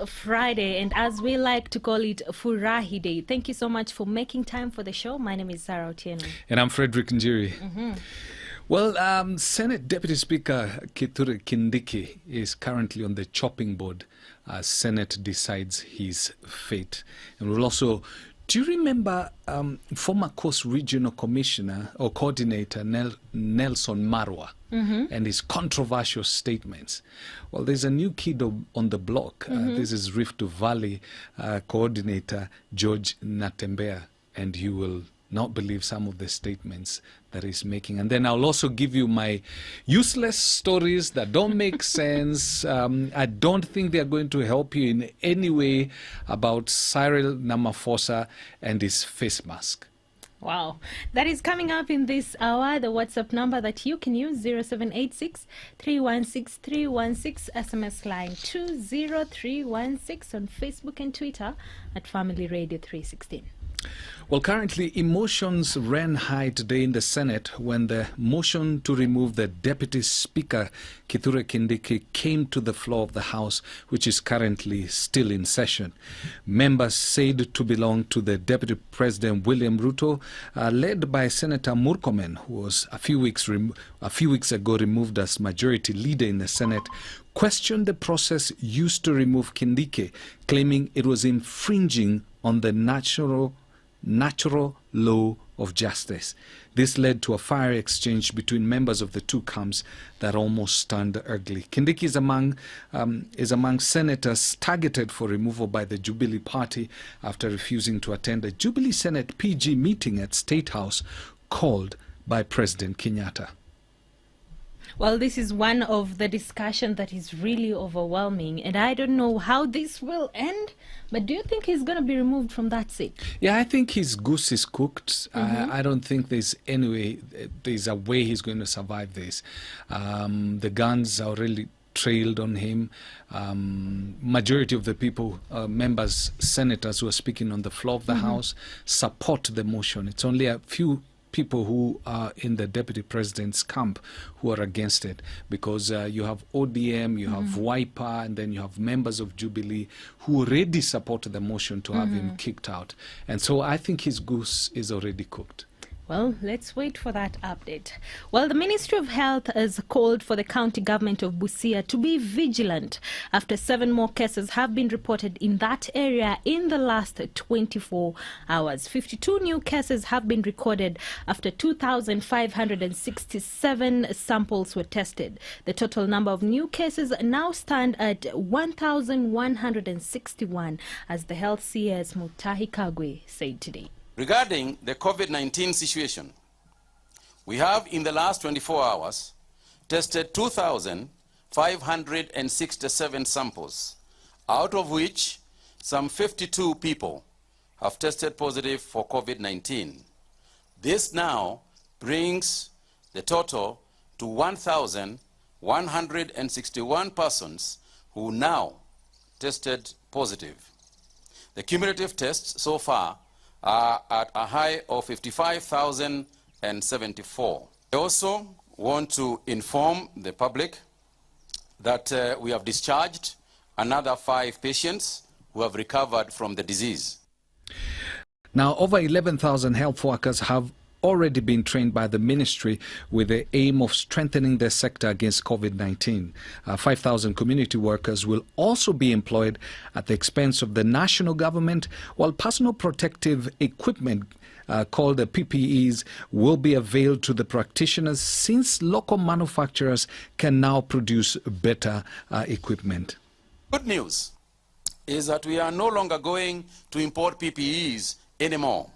Friday, and as we like to call it, Furahi Day. Thank you so much for making time for the show. My name is Sarah Otieno. And I'm Frederick Njiri. Well, Senate Deputy Speaker Kithure Kindiki is currently on the chopping board as Senate decides his fate. And we'll also... Do you remember former Coast Regional Commissioner or Coordinator Nelson Marwa and his controversial statements? Well, there's a new kid on the block. This is Rift Valley Coordinator George Natembea, and you will not believe some of the statements that he's making. And then I'll also give you my useless stories that don't make sense. I don't think they're going to help you in any way about Cyril Ramaphosa and his face mask. Wow. That is coming up in this hour. The WhatsApp number that you can use, 0786 316 316, SMS line 20316, on Facebook and Twitter at Family Radio 316. Well, currently, emotions ran high today in the Senate when the motion to remove the Deputy Speaker, Kithure Kindiki, came to the floor of the House, which is currently still in session. Members said to belong to the Deputy President William Ruto, led by Senator Murkomen, who was a few weeks ago removed as Majority Leader in the Senate, questioned the process used to remove Kindiki, claiming it was infringing on the natural law of justice. This led to a fiery exchange between members of the two camps that almost turned ugly. Kindiki is among senators targeted for removal by the Jubilee Party after refusing to attend a Jubilee Senate PG meeting at State House called by President Kenyatta. Well, this is one of the discussion that is really overwhelming, and I don't know how this will end, but do you think he's going to be removed from that seat? Yeah, I think his goose is cooked. I don't think there's a way he's going to survive this. The guns are really trailed on him. Majority of the people, members, senators who are speaking on the floor of the House support the motion. It's only a few people who are in the Deputy President's camp who are against it, because you have ODM, you have Wiper, and then you have members of Jubilee who already support the motion to have him kicked out. And so I think his goose is already cooked. Well, let's wait for that update. Well, the Ministry of Health has called for the county government of Busia to be vigilant after 7 more cases have been reported in that area in the last 24 hours. 52 new cases have been recorded after 2,567 samples were tested. The total number of new cases now stand at 1,161, as the health CS Mutahi Kagwe said today. Regarding the COVID-19 situation, we have in the last 24 hours tested 2,567 samples, out of which some 52 people have tested positive for COVID-19. This now brings the total to 1,161 persons who now tested positive. The cumulative tests so far are at a high of 55,074. I also want to inform the public that we have discharged another 5 patients who have recovered from the disease. Now, over 11,000 health workers have already been trained by the ministry with the aim of strengthening their sector against COVID-19. 5,000 community workers will also be employed at the expense of the national government, while personal protective equipment called the PPEs will be availed to the practitioners, since local manufacturers can now produce better equipment. Good news is that we are no longer going to import PPEs anymore.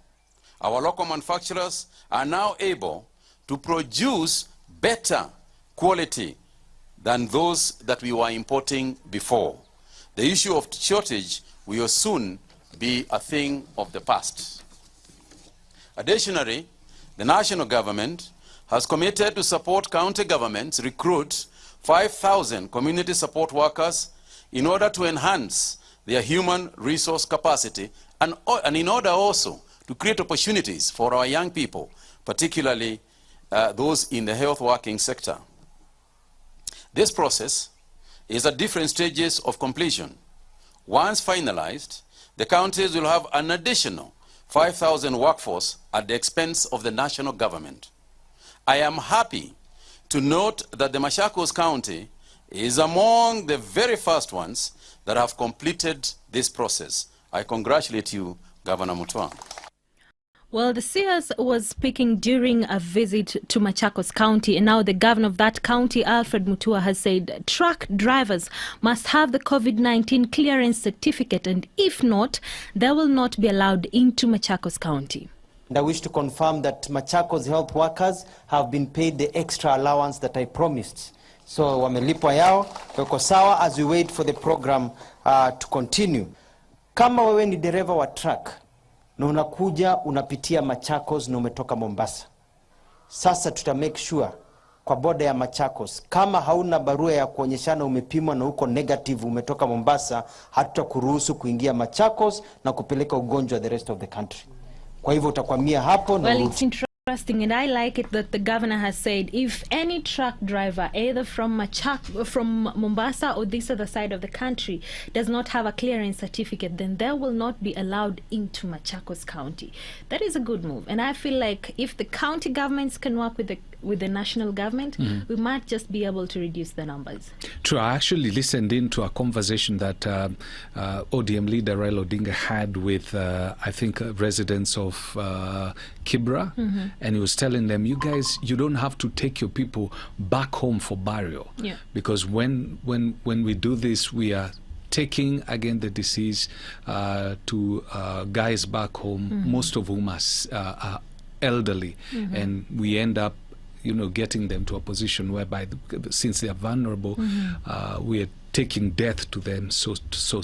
Our local manufacturers are now able to produce better quality than those that we were importing before. The issue of shortage will soon be a thing of the past. Additionally, the national government has committed to support county governments recruit 5,000 community support workers in order to enhance their human resource capacity and in order also to create opportunities for our young people, particularly those in the health working sector. This process is at different stages of completion. Once finalized, the counties will have an additional 5,000 workforce at the expense of the national government. I am happy to note that the Machakos County is among the very first ones that have completed this process. I congratulate you, Governor Mutua. Well, the CS was speaking during a visit to Machakos County, and now the governor of that county, Alfred Mutua, has said truck drivers must have the COVID-19 clearance certificate, and if not, they will not be allowed into Machakos County. And I wish to confirm that Machakos health workers have been paid the extra allowance that I promised. So wamelipwa yao, weko sawa as we wait for the program to continue. Kama wewe ni dereva wa truck, na unakuja unapitia Machakos na umetoka Mombasa, sasa tuta make sure kwa boda ya Machakos, kama hauna barua ya kuonyeshana umepimwa na uko negative umetoka Mombasa, hatutakuruhusu kuingia Machakos na kupeleka ugonjwa the rest of the country. Kwa hivyo utakwamia hapo na Well, it's interesting, and I like it that the governor has said if any truck driver, either from Mombasa or this other side of the country, does not have a clearance certificate, then they will not be allowed into Machakos County. That is a good move, and I feel like if the county governments can work with the national government, we might just be able to reduce the numbers. True. I actually listened in to a conversation that ODM leader Raila Odinga had with, I think, residents of Kibra, and he was telling them, you guys, you don't have to take your people back home for burial. Yeah. Because when we do this, we are taking again the disease to guys back home, most of whom are elderly, and we end up getting them to a position whereby, since they are vulnerable, we are taking death to them, so to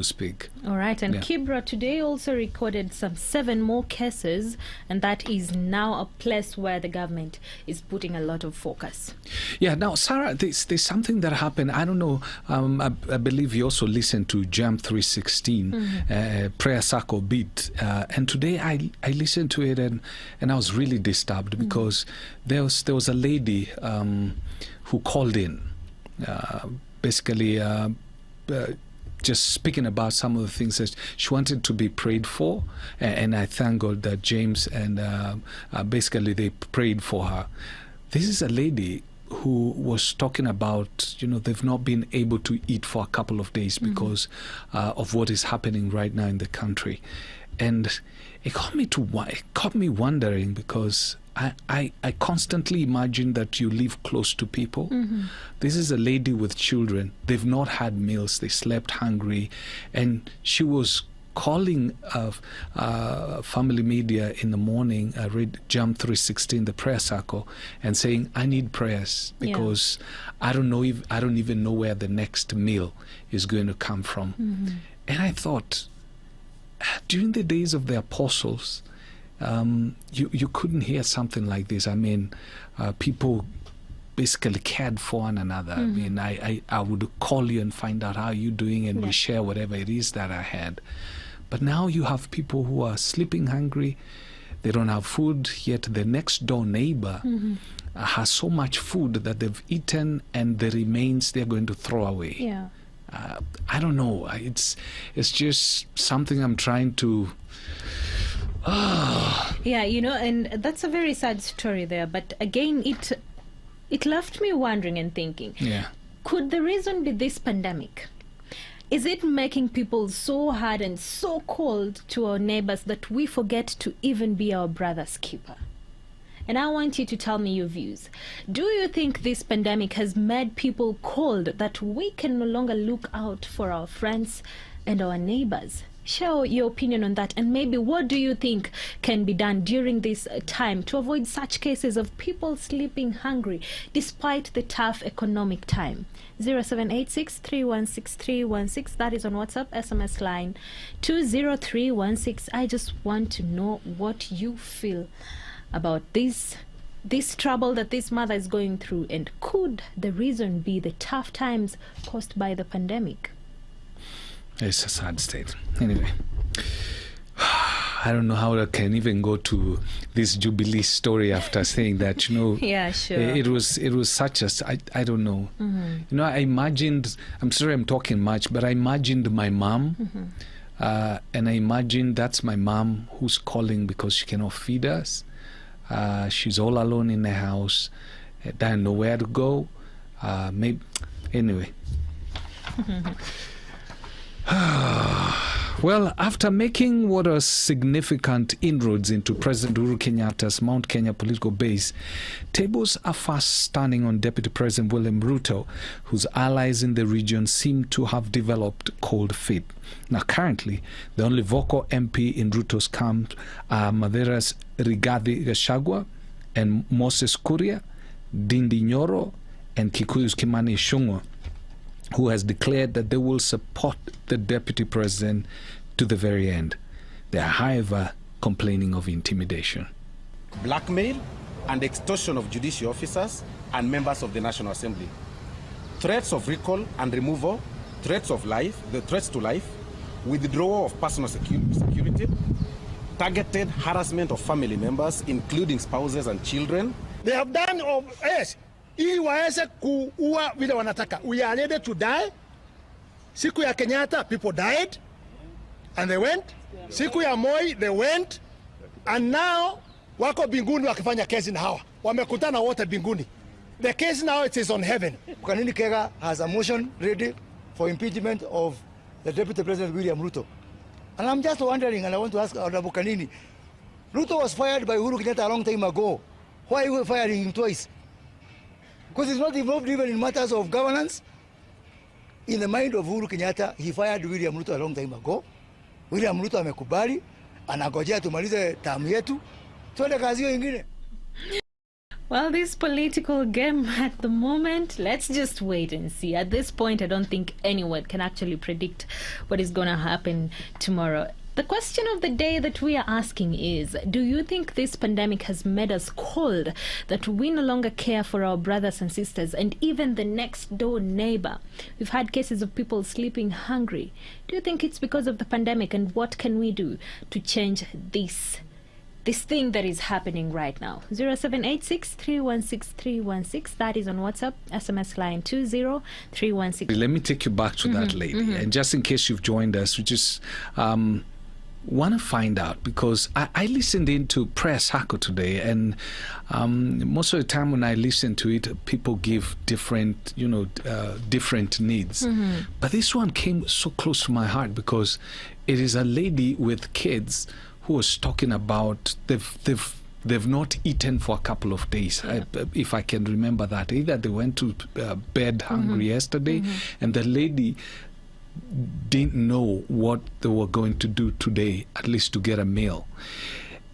speak. All right, and Yeah. Kibra today also recorded some 7 more cases, and that is now a place where the government is putting a lot of focus. Yeah, now, Sarah, there's something that happened. I don't know, I believe you also listened to Jam 316, Prayer Circle Beat, and today I listened to it and I was really disturbed because there was a lady who called in, basically just speaking about some of the things that she wanted to be prayed for, and I thank God that James and basically they prayed for her. This is a lady who was talking about, they've not been able to eat for a couple of days because of what is happening right now in the country. And it got me wondering, because I constantly imagine that you live close to people. This is a lady with children. They've not had meals. They slept hungry. And she was calling family media in the morning, read Jam 316, the prayer circle, and saying, I need prayers because I don't even know where the next meal is going to come from. And I thought, during the days of the apostles, you couldn't hear something like this. I mean, people basically cared for one another. I mean, I would call you and find out how you're doing, and we share whatever it is that I had. But now you have people who are sleeping hungry. They don't have food, yet the next door neighbor has so much food that they've eaten, and the remains they're going to throw away. Yeah. I don't know. It's just something I'm trying to... Yeah, and that's a very sad story there. But again, it left me wondering and thinking, could the reason be this pandemic? Is it making people so hard and so cold to our neighbors that we forget to even be our brother's keeper? And I want you to tell me your views. Do you think this pandemic has made people cold that we can no longer look out for our friends and our neighbors? Share your opinion on that, and maybe what do you think can be done during this time to avoid such cases of people sleeping hungry despite the tough economic time? 0786-316316, that is on WhatsApp, SMS line 20316. I just want to know what you feel about this trouble that this mother is going through, and could the reason be the tough times caused by the pandemic? It's a sad state. Anyway. I don't know how I can even go to this Jubilee story after saying that, Yeah, sure. it was such a, I don't know. I imagined, I'm sorry I'm talking much, but I imagined my mom, and I imagined that's my mom who's calling because she cannot feed us. She's all alone in the house, doesn't know where to go. Maybe, anyway. Well, after making what are significant inroads into President Uhuru Kenyatta's Mount Kenya political base, tables are fast turning on Deputy President William Ruto, whose allies in the region seem to have developed cold feet. Now, currently, the only vocal MP in Ruto's camp are Mathera's Rigathi Gachagua and Moses Kuria, Ndindi Nyoro, and Kikuyu's Kimani Ichung'wah, who has declared that they will support the deputy president to the very end. They are, however, complaining of intimidation. Blackmail and extortion of judicial officers and members of the National Assembly. Threats of recall and removal, threats of life, the threats to life, withdrawal of personal security, targeted harassment of family members, including spouses and children. They have done yes. Ili waweze kuua vile wanataka. We are ready to die. Siku ya Kenyatta, people died and they went. Siku ya Moi, they went. And now, wako binguni wakifanya kesi na hawa. Wamekutana wote binguni. The case now it is on heaven. Kanini Kega has a motion ready for impeachment of the Deputy President William Ruto. And I'm just wondering, and I want to ask Honorable Kanini, Ruto was fired by Uhuru Kenyatta a long time ago. Why are you firing him twice? Because he's not involved even in matters of governance. In the mind of Uhuru Kenyatta, he fired William Ruto a long time ago. William Ruto amekubali, anagojea tumalize term yetu, tuende kazi hiyo ingine. Well, this political game at the moment, let's just wait and see. At this point, I don't think anyone can actually predict what is going to happen tomorrow. The question of the day that we are asking is, do you think this pandemic has made us cold, that we no longer care for our brothers and sisters and even the next door neighbor? We've had cases of people sleeping hungry. Do you think it's because of the pandemic, and what can we do to change this thing that is happening right now? 0786-316-316. That is on WhatsApp. SMS line 20316. Let me take you back to that lady. And just in case you've joined us, we just want to find out, because I listened into Press Hako today, and most of the time when I listen to it, people give different, different needs. But this one came so close to my heart because it is a lady with kids who was talking about they've not eaten for a couple of days. If I can remember that, either they went to bed hungry yesterday, and the lady didn't know what they were going to do today, at least to get a meal.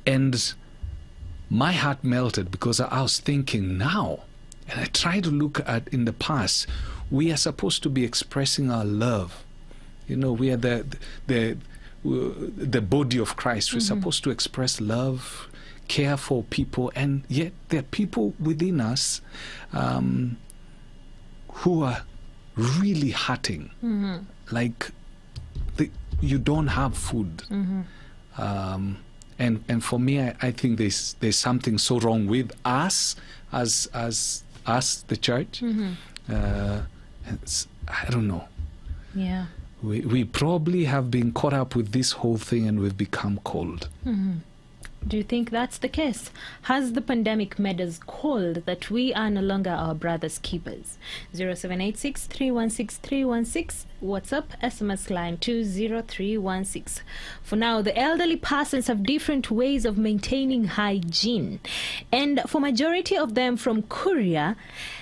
And my heart melted because I was thinking now, and I try to look at in the past, we are supposed to be expressing our love. We are the body of Christ. We're supposed to express love, care for people, and yet there are people within us who are really hurting. Like you don't have food. And for me, I think there's something so wrong with us as the church. I don't know. Yeah. We probably have been caught up with this whole thing, and we've become cold. Do you think that's the case? Has the pandemic made us cold, that we are no longer our brother's keepers? 0786-316-316. WhatsApp, SMS line 20316. For now, the elderly persons have different ways of maintaining hygiene. And for majority of them from Kuria,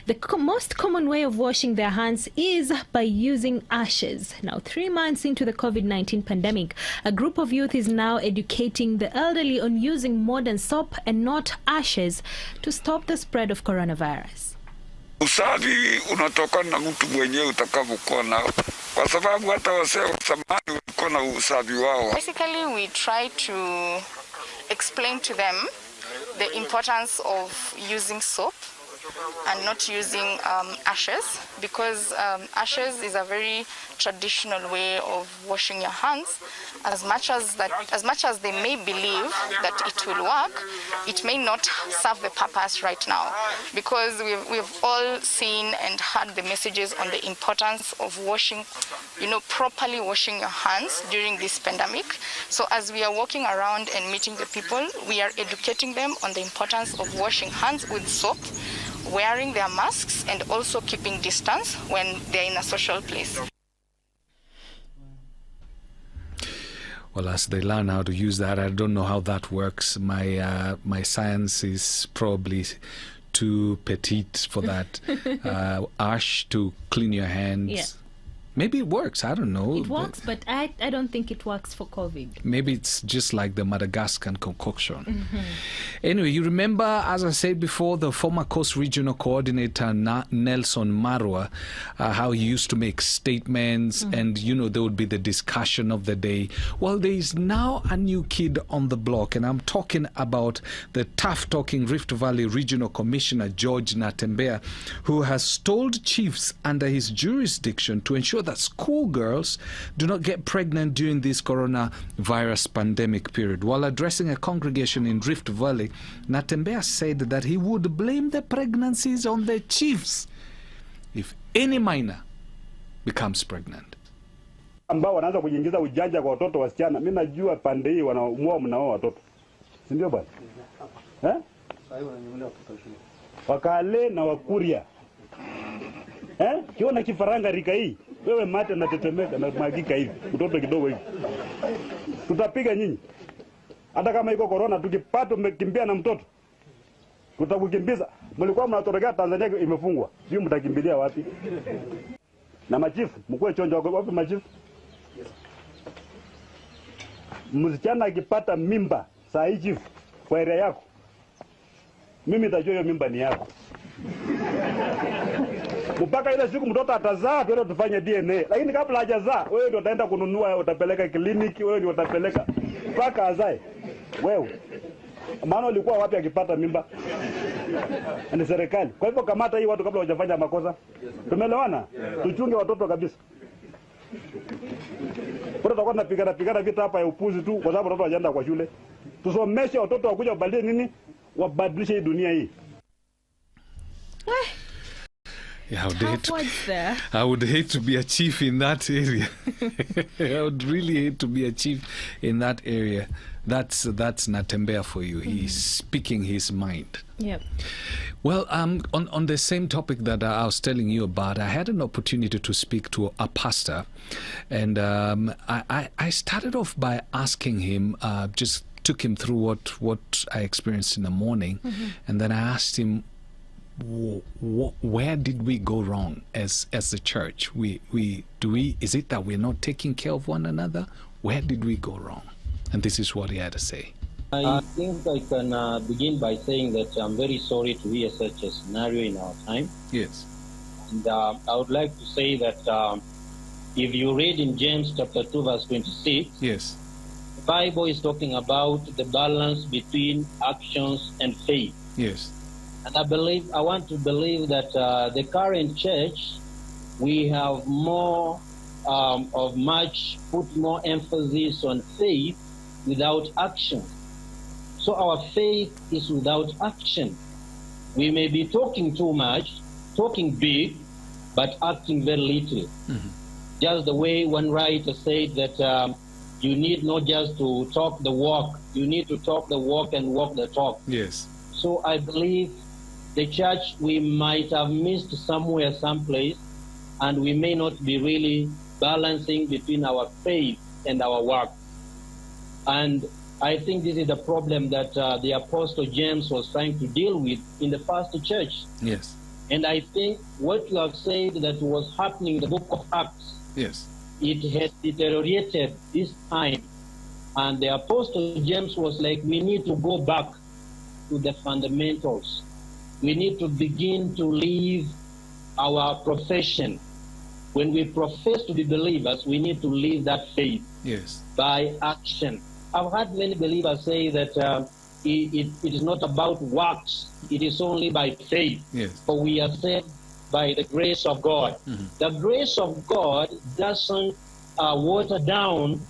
the most common way of washing their hands is by using ashes. Now, 3 months into the COVID-19 pandemic, a group of youth is now educating the elderly on using modern soap and not ashes to stop the spread of coronavirus. Usafi unatokana na mtu mwenyewe utakavyokuwa nao, kwa sababu hata wasee wa zamani walikuwa na usafi wao. Basically, we try to explain to them the importance of using soap and not using ashes, because ashes is a very traditional way of washing your hands. As much as they may believe that it will work, it may not serve the purpose right now, because we've all seen and heard the messages on the importance of washing, properly washing your hands during this pandemic. So as we are walking around and meeting the people, we are educating them on the importance of washing hands with soap, wearing their masks, and also keeping distance when they're in a social place. Well, as they learn how to use that, I don't know how that works. My science is probably too petite for that. Ash to clean your hands. Yeah. Maybe it works. I don't know. It works, but I don't think it works for COVID. Maybe it's just like the Madagascar concoction. Anyway, you remember, as I said before, the former Coast Regional Coordinator Nelson Marwa, how he used to make statements and, there would be the discussion of the day. Well, there is now a new kid on the block, and I'm talking about the tough-talking Rift Valley Regional Commissioner George Natembeya, who has told chiefs under his jurisdiction to ensure that schoolgirls do not get pregnant during this coronavirus pandemic period. While addressing a congregation in Rift Valley, Natembeya said that he would blame the pregnancies on the chiefs if any minor becomes pregnant. Ambao wanaanza kujiingiza ujanja kwa watoto wasichana. Mimi najua pande hii wanaumwa mnao watoto. Si ndio bwana? Wakale na Wakuria. Kiona kifaranga rika hii, wewe mate na tetemeka na magika hivi, mtoto kidogo hivi. Tutapiga nyinyi. Hata kama iko corona tukipata umekimbia na mtoto, tutakukimbiza. Mlikuwa mnatorokea Tanzania imefungwa. Sio mtakimbilia wapi? Na machifu, mkue chonjo wapi machifu? Msichana akipata mimba saa hii chifu kwa area yako, mimi nitajua hiyo mimba ni yako. Mpaka ile siku mtoto atazaa tuende tufanye DNA. Lakini kabla hajazaa, wewe ndio utaenda kununua, utapeleka kliniki, wewe ndio utapeleka mpaka azae. Wewe. Maana ulikuwa wapi akipata mimba? Ni serikali. Kwa hivyo kamata hii watu kabla hawajafanya makosa. Tumeelewana? Tuchunge watoto kabisa. Bora tutakuwa tunapigana vita hapa ya upuzi tu kwa sababu watoto hawajaenda kwa shule. Tusomeshe watoto wakuja wabadilishe nini? Wabadilishe hii dunia hii. Yeah, I would hate to be a chief in that area. I would really hate to be a chief in that area. That's Natembeya for you. He's speaking his mind. Yeah. Well, on the same topic that I was telling you about, I had an opportunity to speak to a pastor, and I started off by asking him, just took him through what I experienced in the morning, and then I asked him, where did we go wrong as the church? Is it that we're not taking care of one another? Where did we go wrong? And this is what he had to say. I think I can begin by saying that I'm very sorry to hear such a scenario in our time. Yes. And I would like to say that if you read in James chapter 2 verse 26, yes, the Bible is talking about the balance between actions and faith. Yes. And I want to believe that the current church, we have more put more emphasis on faith without action. So our faith is without action. We may be talking too much, talking big, but acting very little. Just the way one writer said that you need not just to talk the walk, you need to talk the walk and walk the talk. Yes. So I believe the church, we might have missed somewhere, someplace, and we may not be really balancing between our faith and our work. And I think this is the problem that the Apostle James was trying to deal with in the first church. Yes. And I think what you have said that was happening in the book of Acts, yes, it has deteriorated this time. And the Apostle James was like, we need to go back to the fundamentals. We need to begin to live our profession. When we profess to be believers, we need to live that faith yes, by action. I've heard many believers say that it is not about works. It is only by faith. Yes. For we are saved by the grace of God. The grace of God doesn't water down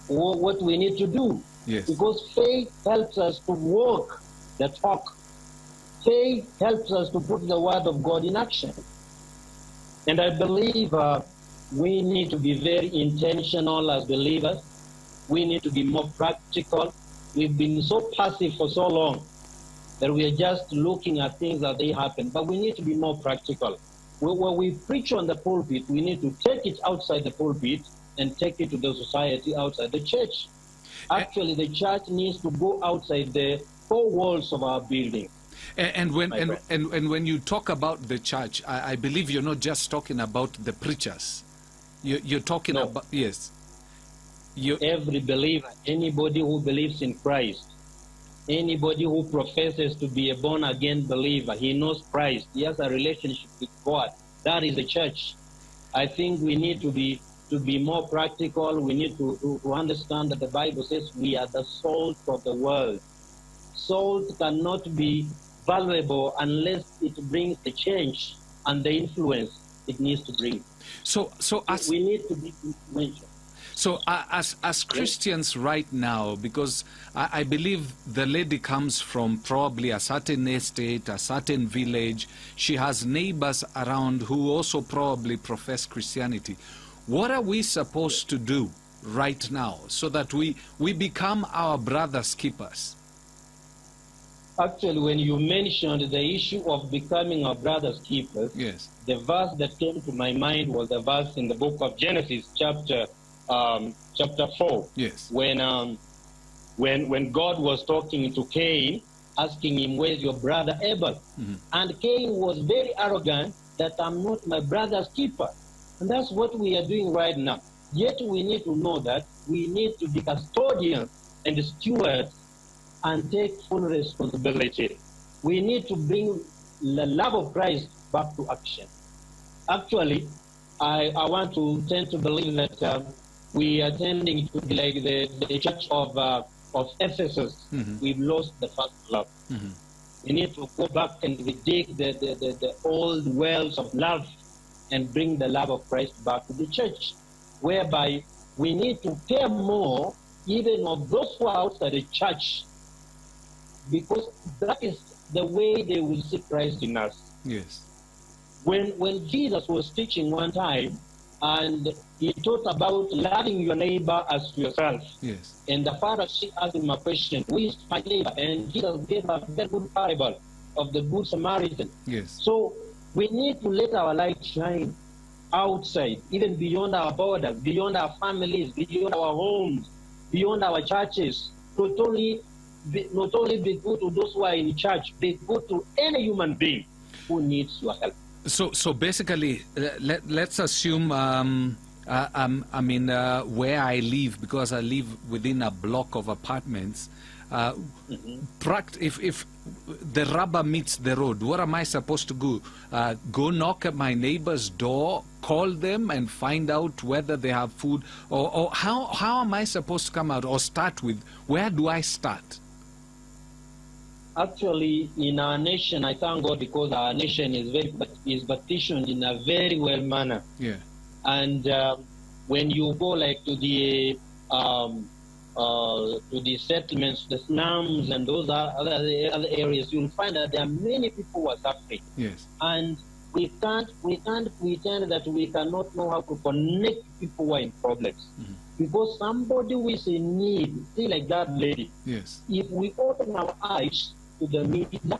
what we need to do. Yes. Because faith helps us to walk the talk. Faith helps us to put the word of God in action. And I believe we need to be very intentional as believers. We need to be more practical. We've been so passive for so long that we are just looking at things as they happen. But we need to be more practical. When we preach on the pulpit, we need to take it outside the pulpit and take it to the society outside the church. Actually, the church needs to go outside the four walls of our building. And when you talk about the church, I believe you're not just talking about the preachers. You're talking about, yes. Every believer, anybody who believes in Christ, anybody who professes to be a born-again believer, he knows Christ, he has a relationship with God. That is the church. I think we need to be more practical. We need to understand that the Bible says we are the salt of the world. Salt cannot be valuable unless it brings the change and the influence it needs to bring. So we need to be influential. So as Christians right now, because I believe the lady comes from probably a certain estate, a certain village, she has neighbors around who also probably profess Christianity. What are we supposed to do right now so that we become our brother's keepers? Actually, when you mentioned the issue of becoming our brother's keepers, yes, the verse that came to my mind was the verse in the book of Genesis, chapter 4. Yes. When God was talking to Cain, asking him, "Where's your brother Abel?" And Cain was very arrogant that I'm not my brother's keeper. And that's what we are doing right now. Yet we need to know that we need to be custodians and stewards and take full responsibility. We need to bring the love of Christ back to action. Actually, I want to tend to believe that we are tending to be like the church of Ephesus. We've lost the first love. We need to go back and dig the old wells of love and bring the love of Christ back to the church, whereby we need to care more even of those who are outside the church, because that is the way they will see Christ in us. Yes. When Jesus was teaching one time, and he taught about loving your neighbor as yourself. Yes. And the Pharisee asked him a question, "Who is my neighbor?" And Jesus gave a very good parable of the Good Samaritan. Yes. So we need to let our light shine outside, even beyond our borders, beyond our families, beyond our homes, beyond our churches. Not only be good to those who are in church, be good to any human being who needs your help. So basically, let's assume, where I live, because I live within a block of apartments, if the rubber meets the road, what am I supposed to do? Go knock at my neighbor's door, call them and find out whether they have food? Or how am I supposed to come out? Or start with, where do I start? Actually, in our nation, I thank God because our nation is petitioned in a very well manner. Yeah. And when you go like to the settlements, the slums, and those other areas, you'll find that there are many people who are suffering. Yes. And we can't pretend that we cannot know how to connect people who are in problems. Because somebody who is in need, see like that lady. Yes. If we open our eyes to the media,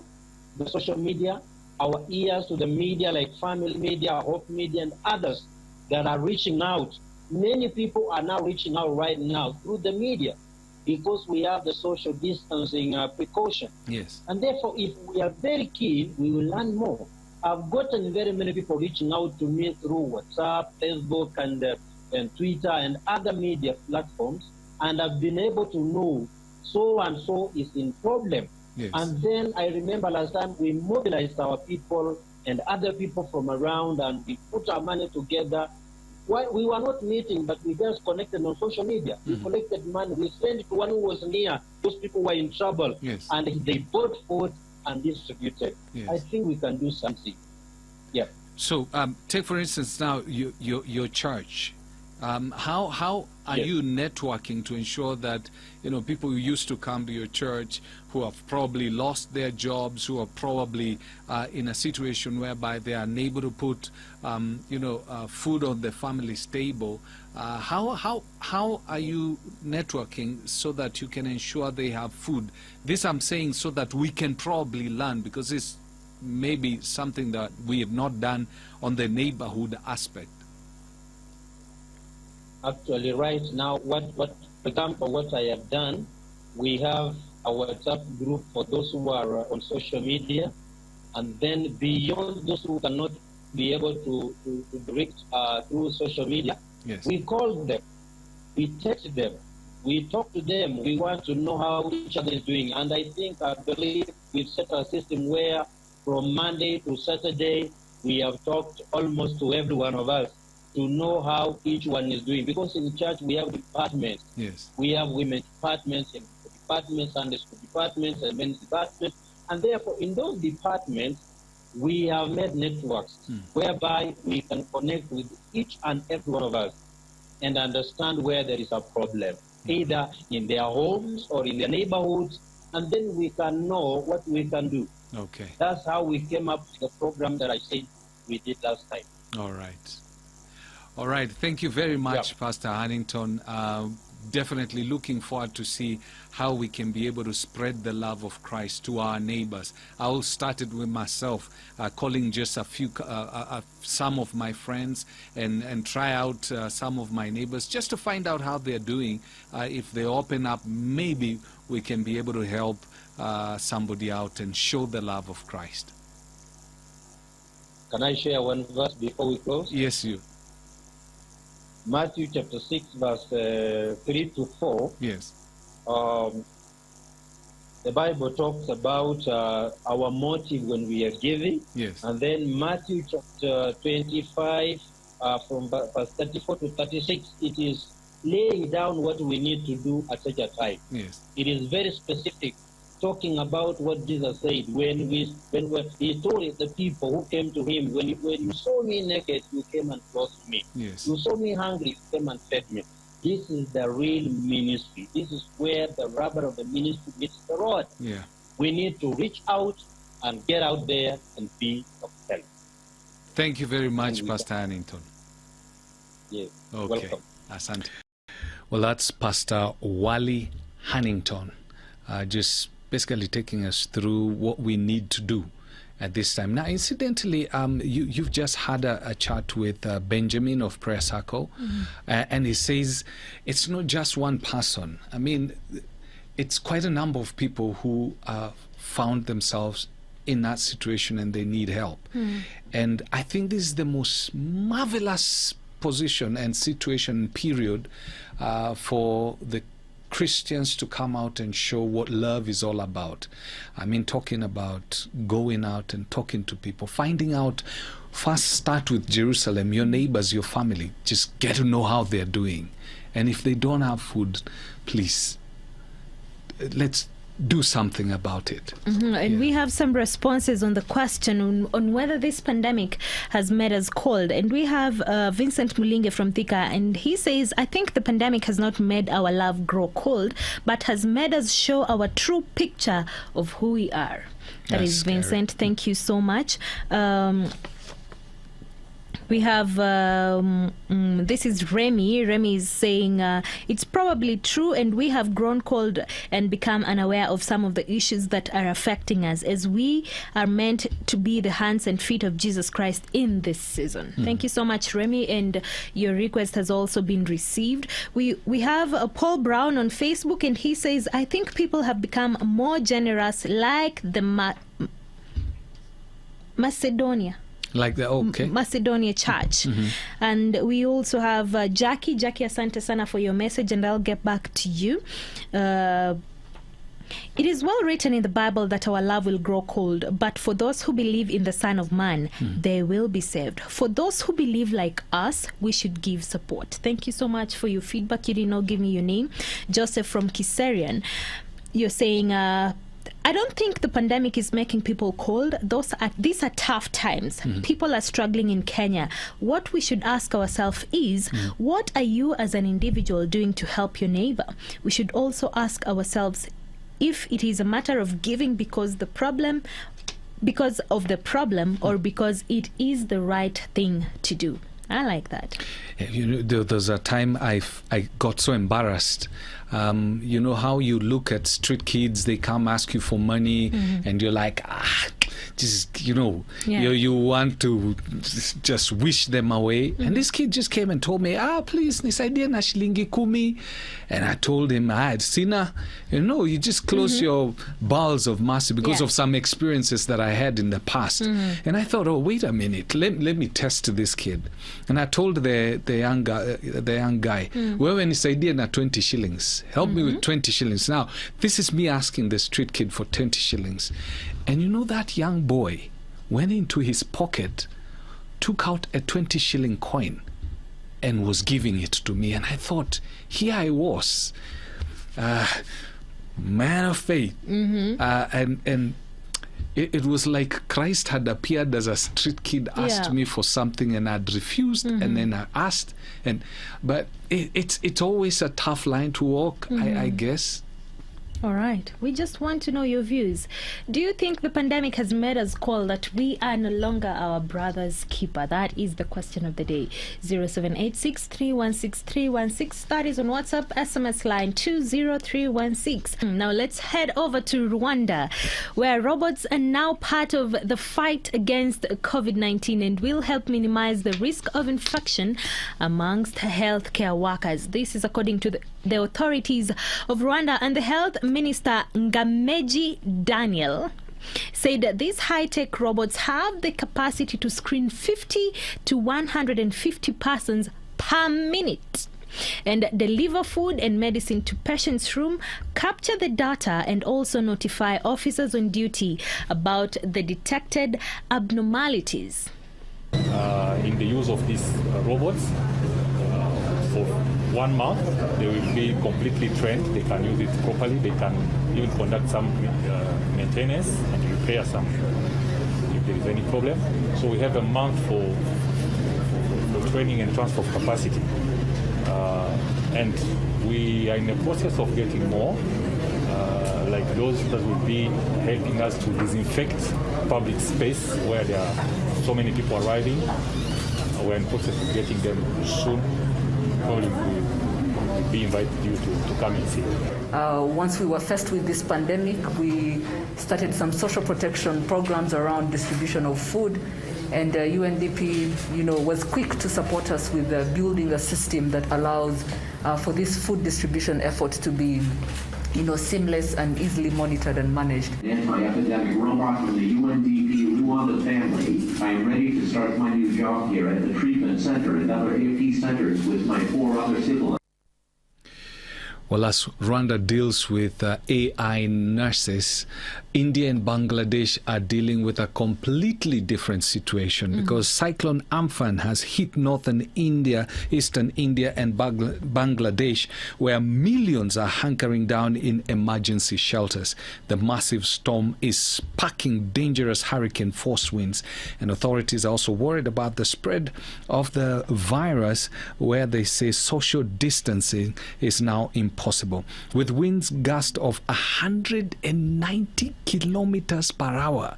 the social media, our ears to the media like Family Media, Hope Media, and others that are reaching out. Many people are now reaching out right now through the media because we have the social distancing precaution. Yes. And therefore, if we are very keen, we will learn more. I've gotten very many people reaching out to me through WhatsApp, Facebook, and Twitter, and other media platforms, and I've been able to know so and so is in problem. Yes. And then I remember last time we mobilized our people and other people from around, and we put our money together, Why we were not meeting, but we just connected on social media. We collected money. We sent it to one who was near. Those people were in trouble, Yes. and they bought food and distributed. Yes. I think we can do something. Yeah. So, take for instance now your church. How are Yes. you networking to ensure that people who used to come to your church, who have probably lost their jobs, who are probably in a situation whereby they are unable to put food on their family's table, how are you networking so that you can ensure they have food? This I'm saying so that we can probably learn, because it's maybe something that we have not done on the neighborhood aspect. Actually, right now, for example, what I have done, we have a WhatsApp group for those who are on social media, and then beyond those who cannot be able to reach through social media, Yes. we call them, we text them, we talk to them, we want to know how each other is doing. And I believe we've set a system where from Monday to Saturday, we have talked almost to every one of us to know how each one is doing. Because in church, we have departments. Yes. We have women's departments, and departments, Sunday school departments, and men's departments. And therefore, in those departments, we have made networks whereby we can connect with each and every one of us and understand where there is a problem, either in their homes or in their neighborhoods, and then we can know what we can do. Okay. That's how we came up with the program that I said we did last time. All right. All right. Thank you very much, Pastor Hannington. Definitely looking forward to see how we can be able to spread the love of Christ to our neighbors. I will start it with myself, calling just some of my friends and try out some of my neighbors just to find out how they're doing. If they open up, maybe we can be able to help somebody out and show the love of Christ. Can I share one verse before we close? Yes, you. Matthew chapter 6, verse 3 to 4. Yes. The Bible talks about our motive when we are giving. Yes. And then Matthew chapter 25, from verse 34 to 36, it is laying down what we need to do at such a time. Yes. It is very specific, talking about what Jesus said when he told the people who came to him, when you saw me naked, you came and clothed me. Yes. You saw me hungry, you came and fed me. This is the real ministry. This is where the rubber of the ministry meets the road. Yeah. We need to reach out and get out there and be of help. Thank you very much, Pastor Hannington. Yes. Okay. Welcome. Asante. Well, that's Pastor Wally Hannington, just basically taking us through what we need to do at this time. Now, incidentally, you've just had a chat with Benjamin of Prayer Circle, and he says it's not just one person. I mean, it's quite a number of people who found themselves in that situation and they need help. And I think this is the most marvelous position and situation period for the Christians to come out and show what love is all about. I mean, talking about going out and talking to people, finding out, first start with Jerusalem, your neighbors, your family, just get to know how they're doing. And if they don't have food, please, let's do something about it. And we have some responses on the question on whether this pandemic has made us cold. And we have Vincent Mulinge from Thika, and he says, I think the pandemic has not made our love grow cold, but has made us show our true picture of who we are. That That's is Vincent. Thank you so much. We have, this is Remy. Remy is saying, it's probably true, and we have grown cold and become unaware of some of the issues that are affecting us, as we are meant to be the hands and feet of Jesus Christ in this season. Thank you so much, Remy, and your request has also been received. We have Paul Brown on Facebook, and he says, I think people have become more generous, like the Macedonia. Like the Macedonia Church. And we also have Jackie. Jackie, asante sana for your message, and I'll get back to you. It is well written in the Bible that our love will grow cold, but for those who believe in the Son of Man, they will be saved. For those who believe like us, we should give support. Thank you so much for your feedback. You did not give me your name. Joseph from Kiserian, you're saying, I don't think the pandemic is making people cold. These are tough times. People are struggling in Kenya. What we should ask ourselves is, what are you as an individual doing to help your neighbor? We should also ask ourselves if it is a matter of giving because of the problem or because it is the right thing to do. I like that. You know, there's a time I got so embarrassed. You know how you look at street kids, they come ask you for money, and you're like, just, you know, you want to just wish them away. And this kid just came and told me, please, nisaidie na shilingi 10. And I told him, Sina, you know, you just close your bowels of mercy because of some experiences that I had in the past. And I thought, wait a minute, let me test this kid. And I told the young guy, wewe nisaidie na 20 shillings. Help me with 20 shillings. Now, this is me asking the street kid for 20 shillings. And you know, that young boy went into his pocket, took out a 20 shilling coin and was giving it to me. And I thought, here I was, man of faith. And it was like Christ had appeared as a street kid, asked me for something, and I'd refused, and then I asked. But it's always a tough line to walk, I guess. All right. We just want to know your views. Do you think the pandemic has made us call that we are no longer our brother's keeper? That is the question of the day. 0786316316. That is on WhatsApp, SMS line 20316. Now let's head over to Rwanda, where robots are now part of the fight against COVID-19 and will help minimize the risk of infection amongst healthcare workers. This is according to the authorities of Rwanda, and the health minister Ngameji Daniel said that these high-tech robots have the capacity to screen 50 to 150 persons per minute and deliver food and medicine to patients' room, capture the data, and also notify officers on duty about the detected abnormalities. In the use of these robots, for 1 month, they will be completely trained. They can use it properly. They can even conduct some maintenance and repair some if there is any problem. So we have a month for training and transfer of capacity. And we are in the process of getting more, like those that will be helping us to disinfect public space where there are so many people arriving. We're in the process of getting them soon. Probably we'll be invited you to come and see. Once we were faced with this pandemic, we started some social protection programs around distribution of food, and UNDP, was quick to support us with building a system that allows for this food distribution effort to be, seamless and easily monitored and managed. Anti-epidemic robot from the UNDP Luanda family. I am ready to start my new job here at the treatment center and other AP centers with my 4 other siblings. Well, as Rwanda deals with AI nurses, India and Bangladesh are dealing with a completely different situation because Cyclone Amphan has hit northern India, eastern India and Bangladesh, where millions are hunkering down in emergency shelters. The massive storm is sparking dangerous hurricane force winds, and authorities are also worried about the spread of the virus, where they say social distancing is now impossible. With winds gust of 190 kilometers per hour.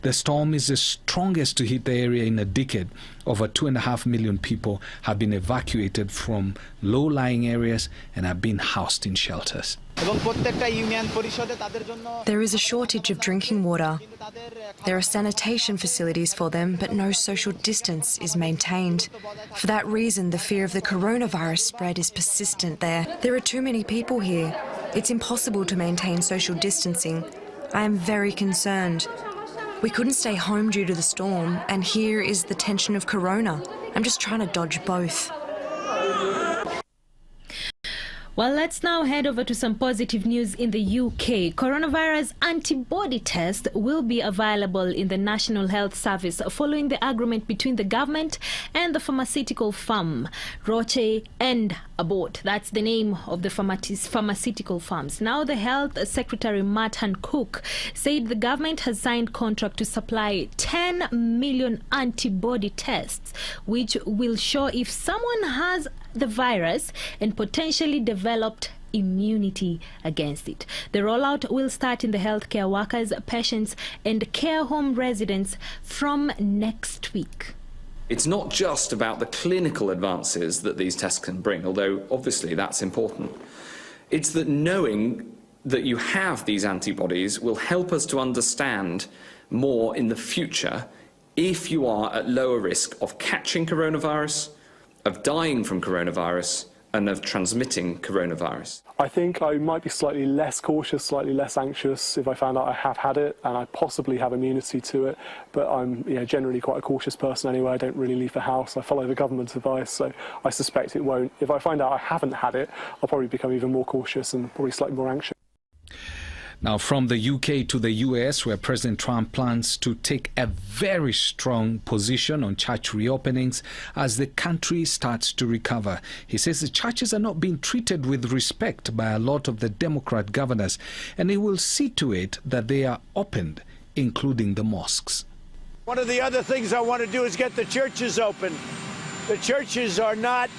The storm is the strongest to hit the area in a decade. Over 2.5 million people have been evacuated from low-lying areas and have been housed in shelters. There is a shortage of drinking water. There are sanitation facilities for them, but no social distance is maintained. For that reason, the fear of the coronavirus spread is persistent there. There are too many people here. It's impossible to maintain social distancing. I am very concerned. We couldn't stay home due to the storm, and here is the tension of corona. I'm just trying to dodge both. Well, let's now head over to some positive news in the UK. Coronavirus antibody test will be available in the National Health Service following the agreement between the government and the pharmaceutical firm Roche and Abbott. That's the name of the pharmaceutical firms. Now, the Health Secretary Matt Hancock said the government has signed contract to supply 10 million antibody tests, which will show if someone has the virus and potentially developed immunity against it. The rollout will start in the healthcare workers, patients and care home residents from next week. It's not just about the clinical advances that these tests can bring, although obviously that's important. It's that knowing that you have these antibodies will help us to understand more in the future if you are at lower risk of catching coronavirus, of dying from coronavirus, and of transmitting coronavirus. I think I might be slightly less cautious, slightly less anxious if I found out I have had it and I possibly have immunity to it. But I'm generally quite a cautious person anyway. I don't really leave the house. I follow the government's advice, so I suspect it won't. If I find out I haven't had it, I'll probably become even more cautious and probably slightly more anxious. Now, from the UK to the US, where President Trump plans to take a very strong position on church reopenings as the country starts to recover. He says the churches are not being treated with respect by a lot of the Democrat governors, and he will see to it that they are opened, including the mosques. One of the other things I want to do is get the churches open. The churches are not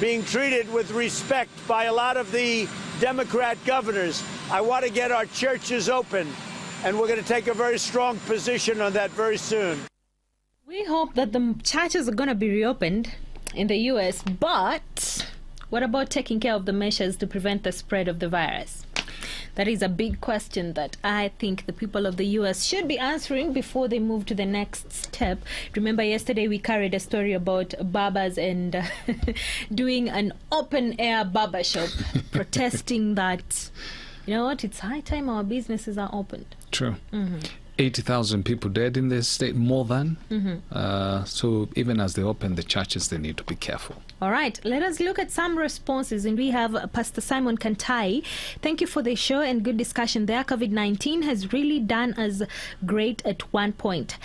being treated with respect by a lot of the Democrat governors. I want to get our churches open, and we're going to take a very strong position on that very soon. We hope that the churches are going to be reopened in the US, but what about taking care of the measures to prevent the spread of the virus? That is a big question that I think the people of the US should be answering before they move to the next step. Remember, yesterday we carried a story about barbers and doing an open-air barber shop, protesting that, you know what, it's high time our businesses are opened. True. 80,000 people dead in this state, more than. So even as they open the churches, they need to be careful. All right, let us look at some responses. And we have Pastor Simon Kantai. Thank you for the show and good discussion there. COVID-19 has really done us great at one point.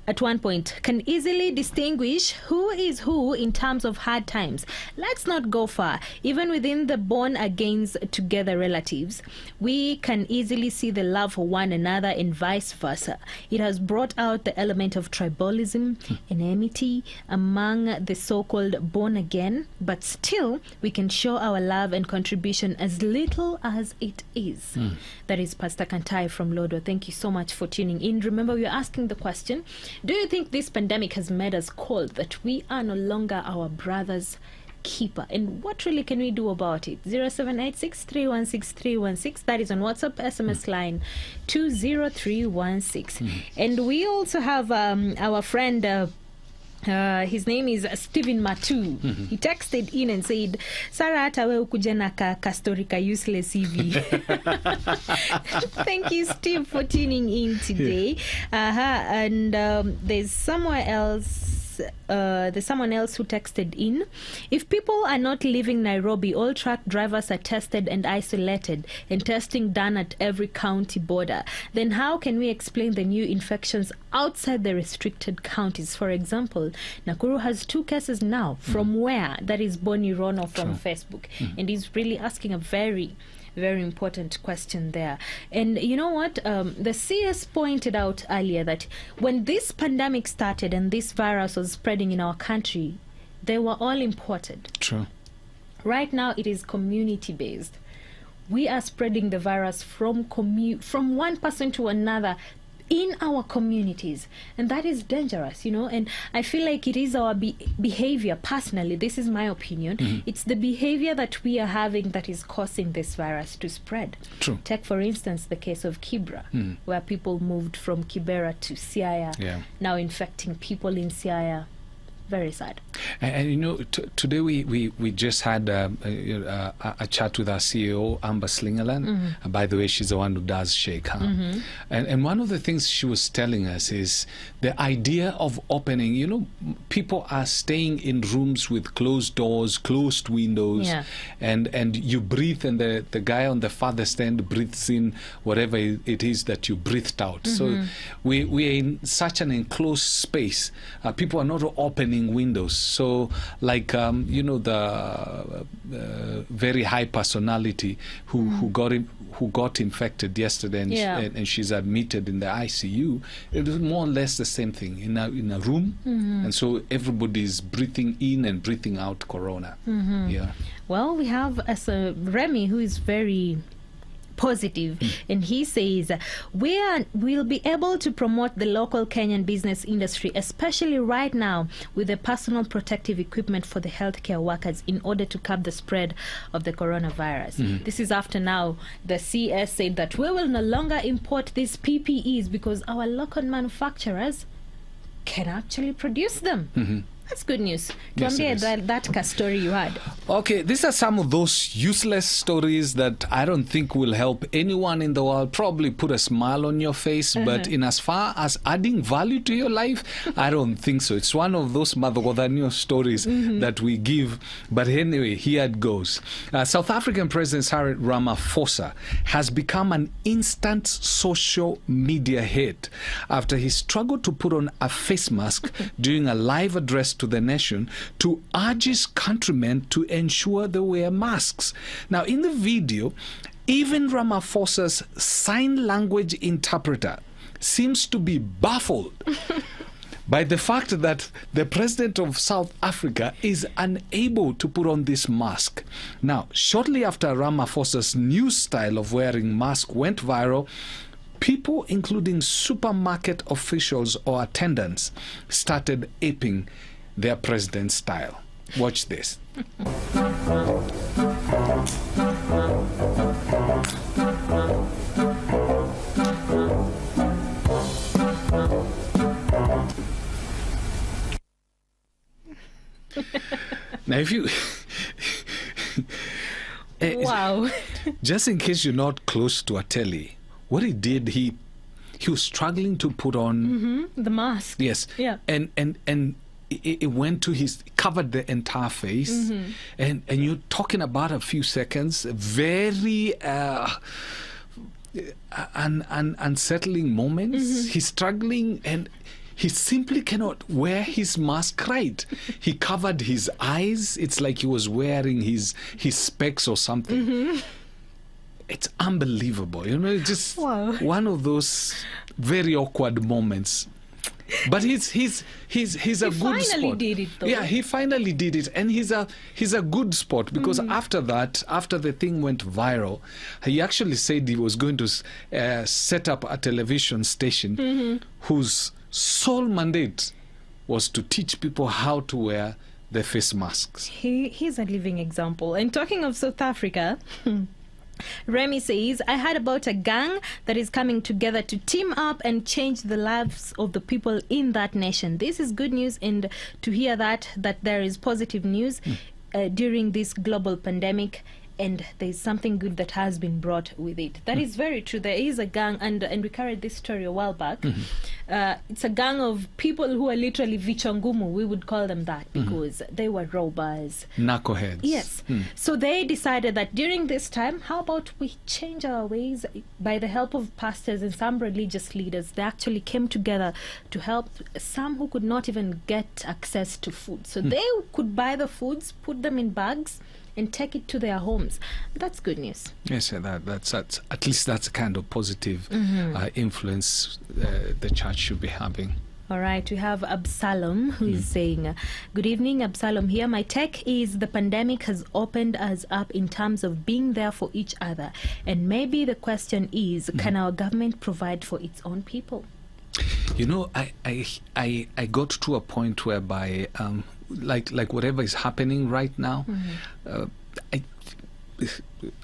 Can easily distinguish who is who in terms of hard times. Let's not go far. Even within the born against together relatives, we can easily see the love for one another and vice versa. It has brought out the element of tribalism, enmity among the so-called born again, but still we can show our love and contribution as little as it is. That is Pastor Kantai from Lodo. Thank you so much for tuning in. Remember, we are asking the question, do you think this pandemic has made us cold, that we are no longer our brother's keeper? And what really can we do about it? 0786 316 316. That is on WhatsApp, SMS line 20316. And we also have our friend... his name is Stephen Matu. He texted in and said, Sarah, hata we ukuja na kastori ka useless hivi. Thank you, Steve, for tuning in today. And there's someone else who texted in. If people are not leaving Nairobi, all truck drivers are tested and isolated, and testing done at every county border, then how can we explain the new infections outside the restricted counties? For example, Nakuru has 2 cases now. From where? That is Bonnie Rono from Facebook. And he's really asking a very important question there. And you know what? The CS pointed out earlier that when this pandemic started and this virus was spreading in our country, they were all imported. True. Right now, it is community-based. We are spreading the virus from one person to another in our communities, and that is dangerous, you know. And I feel like it is our behavior, personally, this is my opinion, it's the behavior that we are having that is causing this virus to spread. True. Take, for instance, the case of Kibra, where people moved from Kibera to Siaya, now infecting people in Siaya, Very sad. And you know, today we just had a chat with our CEO, Amber Slingerland. By the way, she's the one who does Shake. And one of the things she was telling us is the idea of opening. You know, people are staying in rooms with closed doors, closed windows, and you breathe, and the guy on the farthest end breathes in whatever it is that you breathed out. So we are in such an enclosed space. People are not opening windows. So like you know, the very high personality who got infected yesterday, and she's admitted in the ICU. It was more or less the same thing in a room, and so everybody's breathing in and breathing out corona. Well, we have Remy, who is very positive, and he says we'll be able to promote the local Kenyan business industry, especially right now with the personal protective equipment for the healthcare workers, in order to curb the spread of the coronavirus. This is after now the CS said that we will no longer import these PPEs because our local manufacturers can actually produce them. That's good news. Yes, that story you had. Okay, these are some of those useless stories that I don't think will help anyone in the world. Probably put a smile on your face, but in as far as adding value to your life, I don't think so. It's one of those Madhogodhanyo stories that we give. But anyway, here it goes. South African President Cyril Ramaphosa has become an instant social media hit after he struggled to put on a face mask during a live address to the nation to urge his countrymen to ensure they wear masks. Now, in the video, even Ramaphosa's sign language interpreter seems to be baffled by the fact that the president of South Africa is unable to put on this mask. Now, shortly after Ramaphosa's new style of wearing mask went viral, people, including supermarket officials or attendants, started aping their president's style. Watch this. Now, if you wow, just in case you're not close to a telly, what he did, he was struggling to put on the mask. Yes. Yeah. And it went to covered the entire face, and you're talking about a few seconds, very unsettling moments. He's struggling, and he simply cannot wear his mask right. He covered his eyes. It's like he was wearing his specs or something. It's unbelievable, you know. It's just one of those very awkward moments. But he's a good sport. He finally did it, though. Yeah, he finally did it, and he's a good sport, because after that, after the thing went viral, he actually said he was going to set up a television station whose sole mandate was to teach people how to wear the face masks. He's a living example. And talking of South Africa. Remy says, I heard about a gang that is coming together to team up and change the lives of the people in that nation. This is good news, and to hear that there is positive news during this global pandemic, and there's something good that has been brought with it. That is very true. There is a gang, and we carried this story a while back. It's a gang of people who are literally vichongumu, we would call them that, because they were robbers. Knuckleheads. Yes. So they decided that during this time, how about we change our ways? By the help of pastors and some religious leaders, they actually came together to help some who could not even get access to food. So they could buy the foods, put them in bags, and take it to their homes. That's good news. Yes, that's at least that's a kind of positive influence the church should be having. All right, we have Absalom who is saying, good evening, Absalom here. My take is the pandemic has opened us up in terms of being there for each other. And maybe the question is, can our government provide for its own people? You know, I got to a point whereby like whatever is happening right now,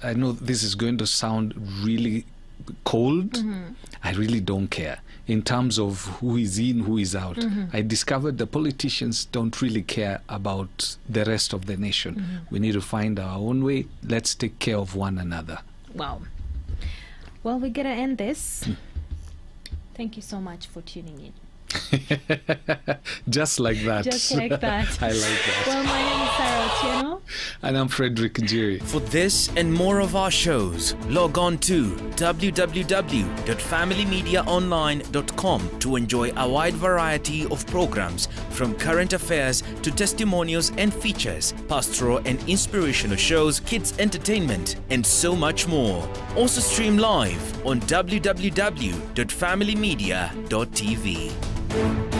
I know this is going to sound really cold, I really don't care. In terms of who is in, who is out, I discovered the politicians don't really care about the rest of the nation. We need to find our own way. Let's take care of one another. Wow. Well, we're going to end this. Thank you so much for tuning in. Just like that. Just like that. I like that. Well, my name is Sarah Otieno. And I'm Frederick Njeri. For this and more of our shows, log on to www.familymediaonline.com to enjoy a wide variety of programs, from current affairs to testimonials and features, pastoral and inspirational shows, kids entertainment, and so much more. Also stream live on www.familymedia.tv.